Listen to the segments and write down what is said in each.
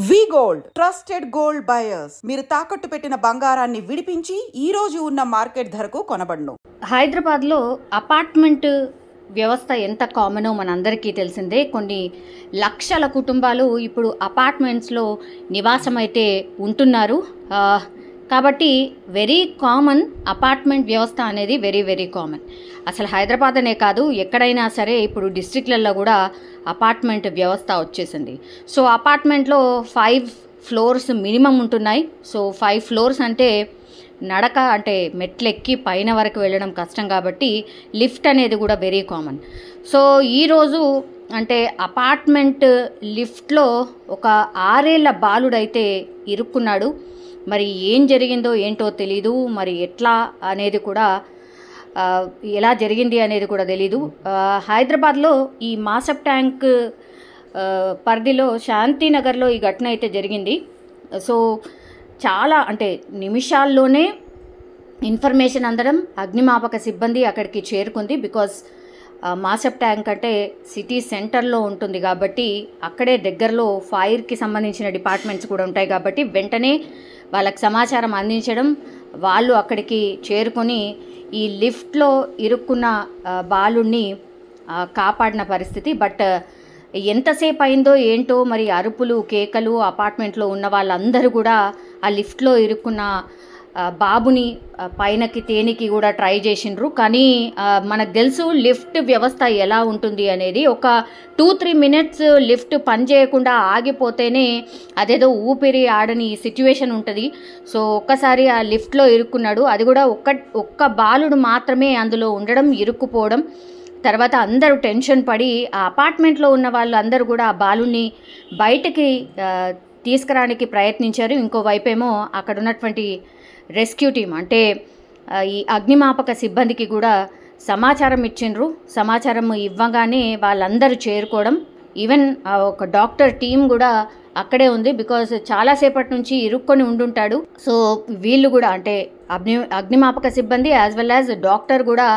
వి gold trusted gold buyers మీరు తాకట్టు పెట్టిన బంగారాన్ని విడిపించి ఈ రోజు ఉన్న మార్కెట్ ధరకు కొనబడును. హైదరాబాద్లో అపార్ట్మెంట్ వ్యవస్థ ఎంత కామనో మనందరికీ తెలిసిందే. కొన్ని లక్షల కుటుంబాలు ఇప్పుడు అపార్ట్మెంట్స్లో నివాసమైతే ఉంటున్నారు. కాబట్టి వెరీ కామన్ అపార్ట్మెంట్ వ్యవస్థ అనేది వెరీ వెరీ కామన్. అసలు హైదరాబాద్ అనే కాదు, ఎక్కడైనా సరే ఇప్పుడు డిస్ట్రిక్ట్లలో కూడా అపార్ట్మెంట్ వ్యవస్థ వచ్చేసింది. సో అపార్ట్మెంట్లో 5 ఫ్లోర్స్ మినిమం ఉంటున్నాయి. సో 5 ఫ్లోర్స్ అంటే నడక అంటే మెట్లెక్కి పైన వరకు వెళ్ళడం కష్టం కాబట్టి లిఫ్ట్ అనేది కూడా వెరీ కామన్. సో ఈరోజు అంటే అపార్ట్మెంట్ లిఫ్ట్లో ఒక 6 ఏళ్ల బాలుడైతే ఇరుక్కున్నాడు. మరి ఏం జరిగిందో ఏంటో తెలీదు, మరి ఎట్లా అనేది కూడా ఎలా జరిగింది అనేది కూడా తెలీదు. హైదరాబాద్లో ఈ మాసప్ ట్యాంక్ పరిధిలో శాంతినగర్లో ఈ ఘటన అయితే జరిగింది. సో చాలా అంటే నిమిషాల్లోనే ఇన్ఫర్మేషన్ అందడం అగ్నిమాపక సిబ్బంది అక్కడికి చేరుకుంది. బికాజ్ మాసప్ ట్యాంక్ అంటే సిటీ సెంటర్లో ఉంటుంది కాబట్టి అక్కడే దగ్గరలో ఫైర్కి సంబంధించిన డిపార్ట్మెంట్స్ కూడా ఉంటాయి కాబట్టి వెంటనే వాళ్ళకి సమాచారం అందించడం, వాళ్ళు అక్కడికి చేరుకొని ఈ లిఫ్ట్లో ఇరుక్కున్న బాలుడిని కాపాడిన పరిస్థితి. బట్ ఎంతసేపు అయిందో ఏంటో మరి అరుపులు కేకలు అపార్ట్మెంట్లో ఉన్న వాళ్ళందరూ కూడా ఆ లిఫ్ట్లో ఇరుక్కున్న బాబుని పైనకి తేనికి కూడా ట్రై చేసిండ్రు. కానీ మనకు తెలుసు లిఫ్ట్ వ్యవస్థ ఎలా ఉంటుంది అనేది. ఒక 2-3 మినిట్స్ లిఫ్ట్ పనిచేయకుండా ఆగిపోతేనే అదేదో ఊపిరి ఆడని సిచ్యువేషన్ ఉంటుంది. సో ఒక్కసారి ఆ లిఫ్ట్లో ఇరుక్కున్నాడు. అది కూడా ఒక్క బాలుడు మాత్రమే అందులో ఉండడం, ఇరుక్కుపోవడం. తర్వాత అందరూ టెన్షన్ పడి ఆ అపార్ట్మెంట్లో ఉన్న వాళ్ళు అందరూ కూడా ఆ బాలుని బయటికి తీసుకురావడానికి ప్రయత్నించారు. ఇంకోవైపేమో అక్కడ ఉన్నటువంటి రెస్క్యూ టీం అంటే ఈ అగ్నిమాపక సిబ్బందికి కూడా సమాచారం ఇచ్చిండ్రు. సమాచారం ఇవ్వగానే వాళ్ళందరూ చేరుకోవడం, ఈవెన్ ఒక డాక్టర్ టీం కూడా అక్కడే ఉంది. బికాజ్ చాలాసేపటి నుంచి ఇరుక్కొని ఉండుంటాడు. సో వీళ్ళు కూడా అంటే అగ్నిమాపక సిబ్బంది యాజ్ వెల్ యాజ్ డాక్టర్ కూడా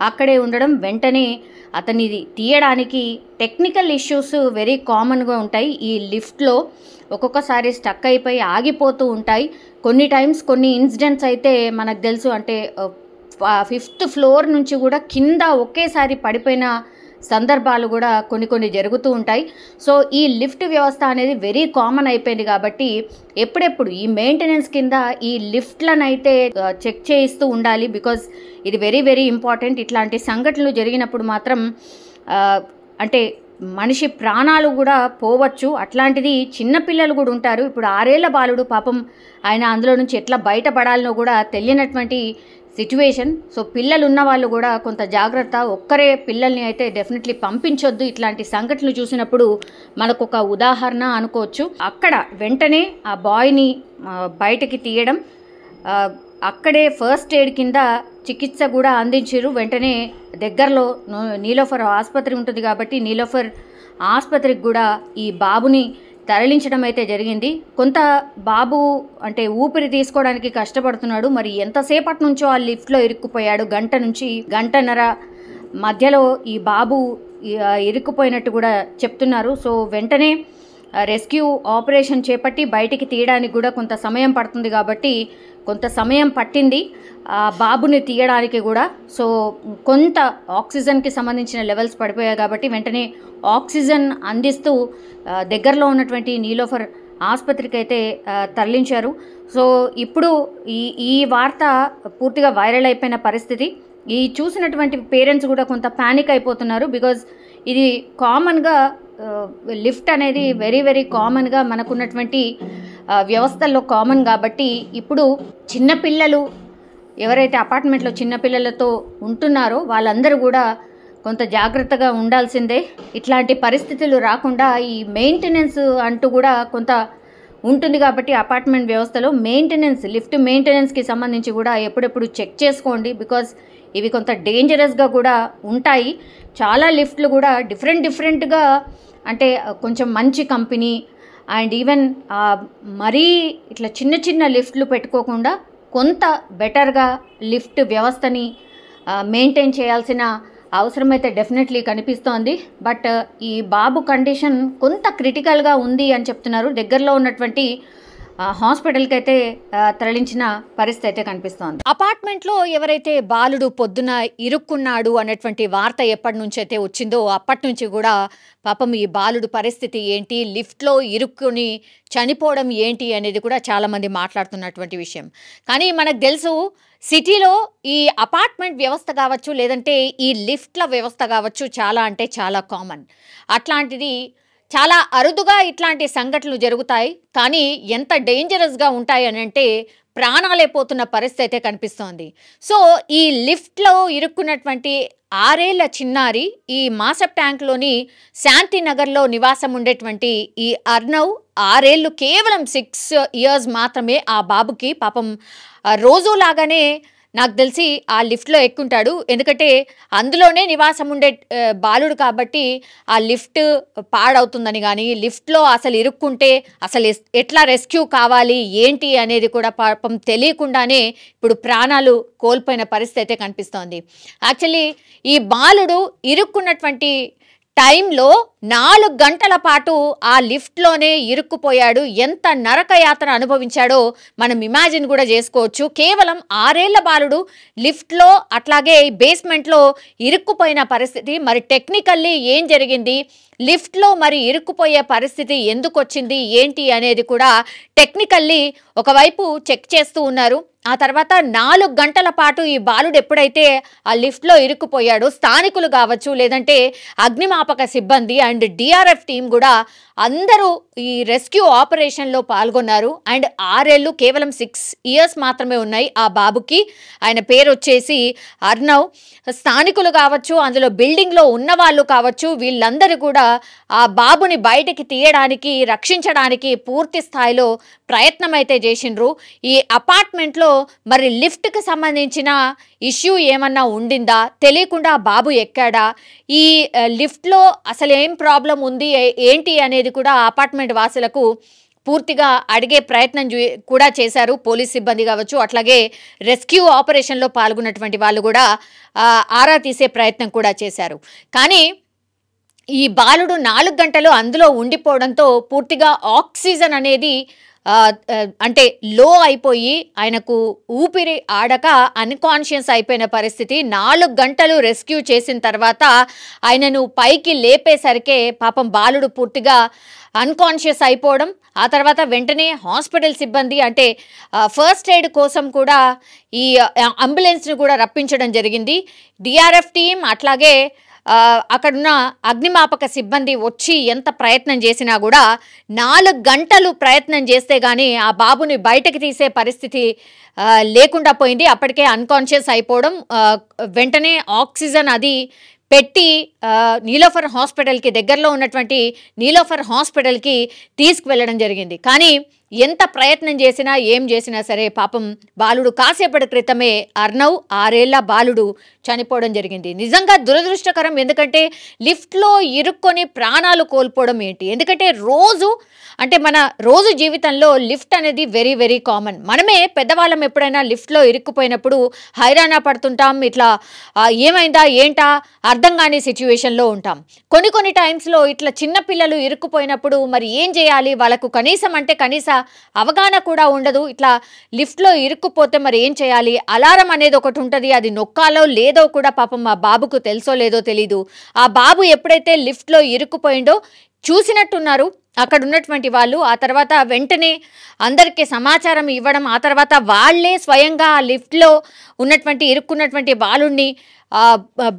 అక్కడే ఉండడం, వెంటనే అతన్ని తీయడానికి టెక్నికల్ ఇష్యూస్ వెరీ కామన్గా ఉంటాయి. ఈ లిఫ్ట్లో ఒక్కొక్కసారి స్టక్ అయిపోయి ఆగిపోతూ ఉంటాయి. కొన్ని టైమ్స్ కొన్ని ఇన్సిడెంట్స్ అయితే మనకు తెలుసు అంటే 5th ఫ్లోర్ నుంచి కూడా కింద ఒకేసారి పడిపోయిన సందర్భాలు కూడా కొన్ని జరుగుతూ ఉంటాయి. సో ఈ లిఫ్ట్ వ్యవస్థ అనేది వెరీ కామన్ అయిపోయింది కాబట్టి ఎప్పుడెప్పుడు ఈ మెయింటెనెన్స్ కింద ఈ లిఫ్ట్లను అయితే చెక్ చేయిస్తూ ఉండాలి. బికాజ్ ఇది వెరీ వెరీ ఇంపార్టెంట్. ఇట్లాంటి సంఘటనలు జరిగినప్పుడు మాత్రం అంటే మనిషి ప్రాణాలు కూడా పోవచ్చు. అట్లాంటిది చిన్నపిల్లలు కూడా ఉంటారు. ఇప్పుడు 6 ఏళ్ల బాలుడు పాపం, ఆయన అందులో నుంచి ఎట్లా బయటపడాలనో కూడా తెలియనటువంటి సిచ్యువేషన్. సో పిల్లలు ఉన్న వాళ్ళు కూడా కొంత జాగ్రత్త. ఒక్కరే పిల్లల్ని అయితే డెఫినెట్లీ పంపించొద్దు. ఇట్లాంటి సంఘటనలు చూసినప్పుడు మనకు ఒక ఉదాహరణ అనుకోవచ్చు. అక్కడ వెంటనే ఆ బాయ్ని బయటకి తీయడం, అక్కడే ఫస్ట్ ఎయిడ్ కింద చికిత్స కూడా అందించారు. వెంటనే దగ్గరలో నీలోఫర్ ఆసుపత్రి ఉంటుంది కాబట్టి నీలోఫర్ ఆసుపత్రికి కూడా ఈ బాబుని తరలించడం అయితే జరిగింది. కొంత బాబు అంటే ఊపిరి తీసుకోవడానికి కష్టపడుతున్నాడు. మరి ఎంతసేపటి నుంచో ఆ లిఫ్ట్లో ఇరుక్కుపోయాడు, గంట నుంచి గంటన్నర మధ్యలో ఈ బాబు ఇరుక్కుపోయినట్టు కూడా చెప్తున్నారు. సో వెంటనే రెస్క్యూ ఆపరేషన్ చేపట్టి బయటికి తీయడానికి కూడా కొంత సమయం పడుతుంది కాబట్టి కొంత సమయం పట్టింది ఆ బాబుని తీయడానికి కూడా. సో కొంత ఆక్సిజన్కి సంబంధించిన లెవెల్స్ పడిపోయాయి కాబట్టి వెంటనే ఆక్సిజన్ అందిస్తూ దగ్గరలో ఉన్నటువంటి నీలోఫర్ ఆసుపత్రికి అయితే తరలించారు. సో ఇప్పుడు ఈ వార్త పూర్తిగా వైరల్ అయిపోయిన పరిస్థితి. ఈ చూసినటువంటి పేరెంట్స్ కూడా కొంత ప్యానిక్ అయిపోతున్నారు. బికాజ్ ఇది కామన్గా లిఫ్ట్ అనేది వెరీ వెరీ కామన్గా మనకున్నటువంటి వ్యవస్థల్లో కామన్ కాబట్టి ఇప్పుడు చిన్నపిల్లలు ఎవరైతే అపార్ట్మెంట్లో చిన్నపిల్లలతో ఉంటున్నారో వాళ్ళందరూ కూడా కొంత జాగ్రత్తగా ఉండాల్సిందే. ఇట్లాంటి పరిస్థితులు రాకుండా ఈ మెయింటెనెన్స్ అంటూ కూడా కొంత ఉంటుంది కాబట్టి అపార్ట్మెంట్ వ్యవస్థలో మెయింటెనెన్స్, లిఫ్ట్ మెయింటెనెన్స్కి సంబంధించి కూడా ఎప్పుడెప్పుడు చెక్ చేసుకోండి. బికాజ్ ఇవి కొంత డేంజరస్గా కూడా ఉంటాయి. చాలా లిఫ్ట్లు కూడా డిఫరెంట్గా అంటే కొంచెం మంచి కంపెనీ అండ్ ఈవెన్ మరీ ఇట్లా చిన్న లిఫ్ట్లు పెట్టుకోకుండా కొంత బెటర్గా లిఫ్ట్ వ్యవస్థని మెయింటైన్ చేయాల్సిన అవసరమైతే డెఫినెట్లీ కనిపిస్తోంది. బట్ ఈ బాబు కండిషన్ కొంత క్రిటికల్గా ఉంది అని చెప్తున్నారు. దగ్గరలో ఉన్నటువంటి హాస్పిటల్కి అయితే తరలించిన పరిస్థితి అయితే కనిపిస్తోంది. అపార్ట్మెంట్లో ఎవరైతే బాలుడు పొద్దున ఇరుక్కున్నాడు అనేటువంటి వార్త ఎప్పటి నుంచి అయితే వచ్చిందో అప్పటి నుంచి కూడా పాపం ఈ బాలుడు పరిస్థితి ఏంటి, లిఫ్ట్లో ఇరుక్కుని చనిపోవడం ఏంటి అనేది కూడా చాలామంది మాట్లాడుతున్నటువంటి విషయం. కానీ మనకు తెలుసు సిటీలో ఈ అపార్ట్మెంట్ వ్యవస్థ కావచ్చు, లేదంటే ఈ లిఫ్ట్ల వ్యవస్థ కావచ్చు, చాలా అంటే చాలా కామన్. అట్లాంటిది చాలా అరుదుగా ఇట్లాంటి సంఘటనలు జరుగుతాయి. కానీ ఎంత డేంజరస్గా ఉంటాయి అని అంటే ప్రాణాలే పోతున్న పరిస్థితి అయితే కనిపిస్తోంది. సో ఈ లిఫ్ట్లో ఇరుక్కున్నటువంటి 6 ఏళ్ల చిన్నారి ఈ మాసప్ ట్యాంక్లోని శాంతినగర్లో నివాసం ఉండేటువంటి ఈ అర్నవ్ 6 ఏళ్ళు, కేవలం 6 years మాత్రమే ఆ బాబుకి. పాపం రోజులాగానే నాకు తెలిసి ఆ లిఫ్ట్లో ఎక్కుంటాడు. ఎందుకంటే అందులోనే నివాసం ఉండే బాలుడు కాబట్టి ఆ లిఫ్ట్ పాడవుతుందని కానీ, లిఫ్ట్లో అసలు ఇరుక్కుంటే అసలు ఎట్లా రెస్క్యూ కావాలి ఏంటి అనేది కూడా పాపం తెలియకుండానే ఇప్పుడు ప్రాణాలు కోల్పోయిన పరిస్థితి అయితే కనిపిస్తోంది. యాక్చువల్లీ ఈ బాలుడు ఇరుక్కున్నటువంటి టైంలో 4 గంటల పాటు ఆ లిఫ్ట్లోనే ఇరుక్కుపోయాడు. ఎంత నరకయాతన అనుభవించాడో మనం ఇమాజిన్ కూడా చేసుకోవచ్చు. కేవలం 6 ఏళ్ల బాలుడు లిఫ్ట్లో అట్లాగే బేస్మెంట్లో ఇరుక్కుపోయిన పరిస్థితి. మరి టెక్నికల్లీ ఏం జరిగింది, లిఫ్ట్లో మరి ఇరుక్కుపోయే పరిస్థితి ఎందుకు వచ్చింది ఏంటి అనేది కూడా టెక్నికల్లీ ఒకవైపు చెక్ చేస్తూ ఉన్నారు. ఆ తర్వాత 4 గంటల పాటు ఈ బాలుడు ఎప్పుడైతే ఆ లిఫ్ట్లో ఇరుక్కుపోయాడో స్థానికులు కావచ్చు, లేదంటే అగ్నిమాపక సిబ్బంది అండ్ డిఆర్ఎఫ్ టీం కూడా అందరూ ఈ రెస్క్యూ ఆపరేషన్లో పాల్గొన్నారు. అండ్ 6 ఏళ్ళు, కేవలం 6 years మాత్రమే ఉన్నాయి ఆ బాబుకి. ఆయన పేరు వచ్చేసి అర్నవ్. స్థానికులు కావచ్చు, అందులో బిల్డింగ్లో ఉన్న వాళ్ళు కావచ్చు, వీళ్ళందరూ కూడా ఆ బాబుని బయటికి తీయడానికి, రక్షించడానికి పూర్తి స్థాయిలో ప్రయత్నం అయితే చేసిండ్రు. ఈ అపార్ట్మెంట్లో మరి లిఫ్ట్కి సంబంధించిన ఇష్యూ ఏమన్నా ఉండిందా, తెలియకుండా బాబు ఎక్కాడా, ఈ లిఫ్ట్లో అసలు ఏం ప్రాబ్లం ఉంది ఏంటి అనేది కూడా అపార్ట్మెంట్ వాసులకు పూర్తిగా అడిగే ప్రయత్నం కూడా చేశారు. పోలీస్ సిబ్బంది కావచ్చు, అట్లాగే రెస్క్యూ ఆపరేషన్లో పాల్గొన్నటువంటి వాళ్ళు కూడా ఆరా తీసే ప్రయత్నం కూడా చేశారు. కానీ ఈ బాలుడు 4 గంటలు అందులో ఉండిపోవడంతో పూర్తిగా ఆక్సిజన్ అనేది అంటే లో అయిపోయి ఆయనకు ఊపిరి ఆడక అన్కాన్షియస్ అయిపోయిన పరిస్థితి. 4 గంటలు రెస్క్యూ చేసిన తర్వాత ఆయనను పైకి లేపేసరికే పాపం బాలుడు పూర్తిగా అన్కాన్షియస్ అయిపోవడం. ఆ తర్వాత వెంటనే హాస్పిటల్ సిబ్బంది అంటే ఫస్ట్ ఎయిడ్ కోసం కూడా ఈ అంబులెన్స్ను కూడా రప్పించడం జరిగింది. డిఆర్ఎఫ్ టీం అట్లాగే అక్కడున్న అగ్నిమాపక సిబ్బంది వచ్చి ఎంత ప్రయత్నం చేసినా కూడా 4 గంటలు ప్రయత్నం చేస్తే కానీ ఆ బాబుని బయటకు తీసే పరిస్థితి లేకుండా పోయింది. అప్పటికే అన్కాన్షియస్ అయిపోవడం, వెంటనే ఆక్సిజన్ అది పెట్టి నీలోఫర్ హాస్పిటల్కి, దగ్గరలో ఉన్నటువంటి నీలోఫర్ హాస్పిటల్కి తీసుకువెళ్ళడం జరిగింది. కానీ ఎంత ప్రయత్నం చేసినా ఏం చేసినా సరే పాపం బాలుడు కాసేపటి క్రితమే అర్నవ్ 6 ఏళ్ల బాలుడు చనిపోవడం జరిగింది. నిజంగా దురదృష్టకరం. ఎందుకంటే లిఫ్ట్లో ఇరుక్కొని ప్రాణాలు కోల్పోవడం ఏంటి, ఎందుకంటే మన రోజు జీవితంలో లిఫ్ట్ అనేది వెరీ వెరీ కామన్. మనమే పెద్దవాళ్ళం ఎప్పుడైనా లిఫ్ట్లో ఇరుక్కుపోయినప్పుడు హైరాణ పడుతుంటాం. ఇట్లా ఏమైందా ఏంటా అర్థం కాని సిచ్యువేషన్లో ఉంటాం. కొన్ని టైమ్స్లో ఇట్లా చిన్నపిల్లలు ఇరుక్కుపోయినప్పుడు మరి ఏం చేయాలి, వాళ్ళకు కనీస అవగాహన కూడా ఉండదు. ఇట్లా లిఫ్ట్లో ఇరుక్కుపోతే మరి ఏం చేయాలి, అలారం అనేది ఒకటి ఉంటుంది, అది నొక్కాలో లేదో కూడా పాపం మా బాబుకు తెలుసో లేదో తెలీదు. ఆ బాబు ఎప్పుడైతే లిఫ్ట్లో ఇరుక్కుపోయిండో చూసినట్టున్నారు అక్కడ ఉన్నటువంటి వాళ్ళు. ఆ తర్వాత వెంటనే అందరికీ సమాచారం ఇవ్వడం, ఆ తర్వాత వాళ్లే స్వయంగా ఆ లిఫ్ట్లో ఇరుక్కున్నటువంటి బాలుడిని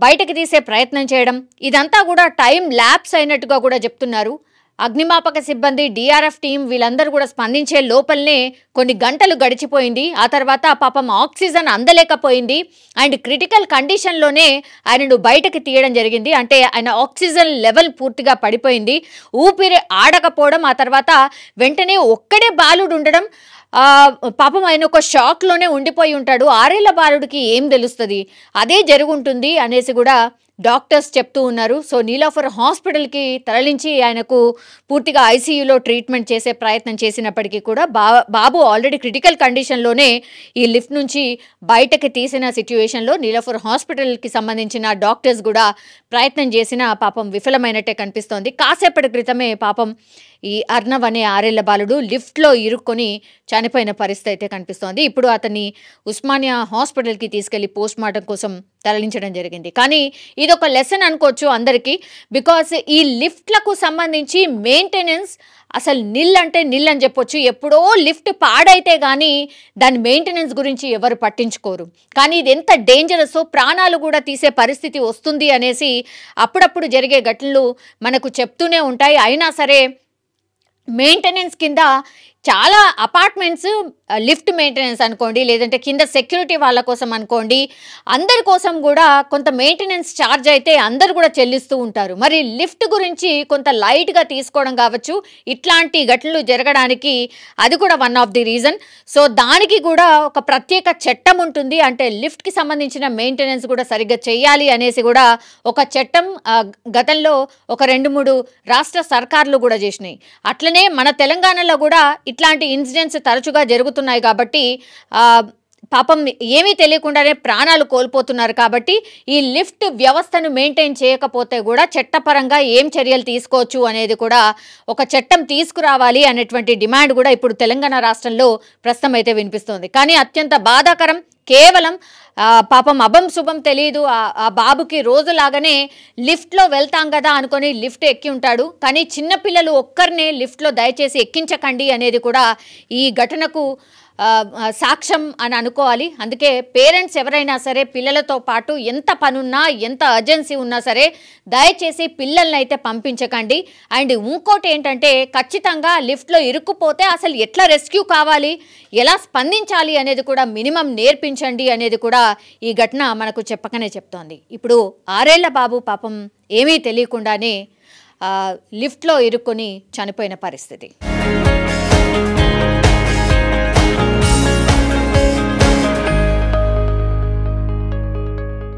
బయటకు తీసే ప్రయత్నం చేయడం, ఇదంతా కూడా టైం ల్యాప్స్ అయినట్టుగా కూడా చెప్తున్నారు. అగ్నిమాపక సిబ్బంది, డిఆర్ఎఫ్ టీం వీళ్ళందరూ కూడా స్పందించే లోపలనే కొన్ని గంటలు గడిచిపోయింది. ఆ తర్వాత పాపం ఆక్సిజన్ అందలేకపోయింది అండ్ క్రిటికల్ కండిషన్లోనే ఆయనను బయటకు తీయడం జరిగింది. అంటే ఆయన ఆక్సిజన్ లెవెల్ పూర్తిగా పడిపోయింది, ఊపిరి ఆడకపోవడం. ఆ తర్వాత వెంటనే ఒక్కడే బాలుడు ఉండడం, పాపం ఆయన ఒక షాక్లోనే ఉండిపోయి ఉంటాడు. 6 ఏళ్ల బాలుడికి ఏం తెలుస్తుంది, అదే జరుగుంటుంది అనేసి కూడా డాక్టర్స్ చెప్తూ ఉన్నారు. సో నీలోఫర్ హాస్పిటల్కి తరలించి ఆయనకు పూర్తిగా ఐసీయూలో ట్రీట్మెంట్ చేసే ప్రయత్నం చేసినప్పటికీ కూడా బాబు ఆల్రెడీ క్రిటికల్ కండిషన్లోనే ఈ లిఫ్ట్ నుంచి బయటకి తీసిన సిచ్యువేషన్లో నీలోఫర్ హాస్పిటల్కి సంబంధించిన డాక్టర్స్ కూడా ప్రయత్నం చేసిన పాపం విఫలమైనట్టే కనిపిస్తోంది. కాసేపటి క్రితమే పాపం ఈ అర్ణవ్ అనే 6 ఏళ్ల బాలుడు లిఫ్ట్లో ఇరుక్కొని చనిపోయిన పరిస్థితి అయితే కనిపిస్తోంది. ఇప్పుడు అతన్ని ఉస్మానియా హాస్పిటల్కి తీసుకెళ్లి పోస్ట్ మార్టం కోసం తరలించడం జరిగింది. కానీ ఇది ఒక లెసన్ అనుకోవచ్చు అందరికీ. బికాస్ ఈ లిఫ్ట్లకు సంబంధించి మెయింటెనెన్స్ అసలు నిల్ అంటే నిల్ అని చెప్పొచ్చు. ఎప్పుడో లిఫ్ట్ పాడైతే కానీ దాని మెయింటెనెన్స్ గురించి ఎవరు పట్టించుకోరు. కానీ ఇది ఎంత డేంజరస్, ప్రాణాలు కూడా తీసే పరిస్థితి వస్తుంది అనేసి అప్పుడప్పుడు జరిగే ఘటనలు మనకు చెప్తూనే ఉంటాయి. అయినా సరే మెయింటెనెన్స్ కింద చాలా అపార్ట్మెంట్స్ లిఫ్ట్ మెయింటెనెన్స్ అనుకోండి, లేదంటే కింద సెక్యూరిటీ వాళ్ళ కోసం అనుకోండి, అందరి కోసం కూడా కొంత మెయింటెనెన్స్ ఛార్జ్ అయితే అందరు కూడా చెల్లిస్తూ ఉంటారు. మరి లిఫ్ట్ గురించి కొంత లైట్గా తీసుకోవడం కావచ్చు, ఇట్లాంటి ఘటనలు జరగడానికి అది కూడా one of the reason. So దానికి కూడా ఒక ప్రత్యేక చట్టం ఉంటుంది. అంటే లిఫ్ట్కి సంబంధించిన మెయింటెనెన్స్ కూడా సరిగ్గా చేయాలి అనేసి కూడా ఒక చట్టం గతంలో ఒక 2-3 రాష్ట్ర సర్కార్లు కూడా చేసినాయి. అట్లనే మన తెలంగాణలో కూడా ఇట్లాంటి ఇన్సిడెంట్స్ తరచుగా జరుగుతున్నాయి. కాబట్టి పాపం ఏమీ తెలియకుండానే ప్రాణాలు కోల్పోతున్నారు. కాబట్టి ఈ లిఫ్ట్ వ్యవస్థను మెయింటైన్ చేయకపోతే కూడా చట్టపరంగా ఏం చర్యలు తీసుకోవచ్చు అనేది కూడా ఒక చట్టం తీసుకురావాలి అనేటువంటి డిమాండ్ కూడా ఇప్పుడు తెలంగాణ రాష్ట్రంలో ప్రస్తుతం అయితే వినిపిస్తోంది. కానీ అత్యంత బాధాకరం, కేవలం పాపం అభం శుభం తెలియదు. ఆ బాబుకి రోజులాగానే లిఫ్ట్లో వెళ్తాం కదా అనుకొని లిఫ్ట్ ఎక్కి ఉంటాడు. కానీ చిన్నపిల్లలు ఒక్కరినే లిఫ్ట్లో దయచేసి ఎక్కించకండి అనేది కూడా ఈ ఘటనకు సాక్ష్యం అని అనుకోవాలి. అందుకే పేరెంట్స్ ఎవరైనా సరే పిల్లలతో పాటు ఎంత పనున్నా ఎంత అర్జెన్సీ ఉన్నా సరే దయచేసి పిల్లల్ని అయితే పంపించకండి. అండ్ ఇంకోటి ఏంటంటే ఖచ్చితంగా లిఫ్ట్లో ఇరుక్కుపోతే అసలు ఎట్లా రెస్క్యూ కావాలి, ఎలా స్పందించాలి అనేది కూడా మినిమం నేర్పించండి అనేది కూడా ఈ ఘటన మనకు చెప్పకనే చెప్తోంది. ఇప్పుడు 6 ఏళ్ల బాబు పాపం ఏమీ తెలియకుండానే లిఫ్ట్లో ఇరుక్కొని చనిపోయిన పరిస్థితి.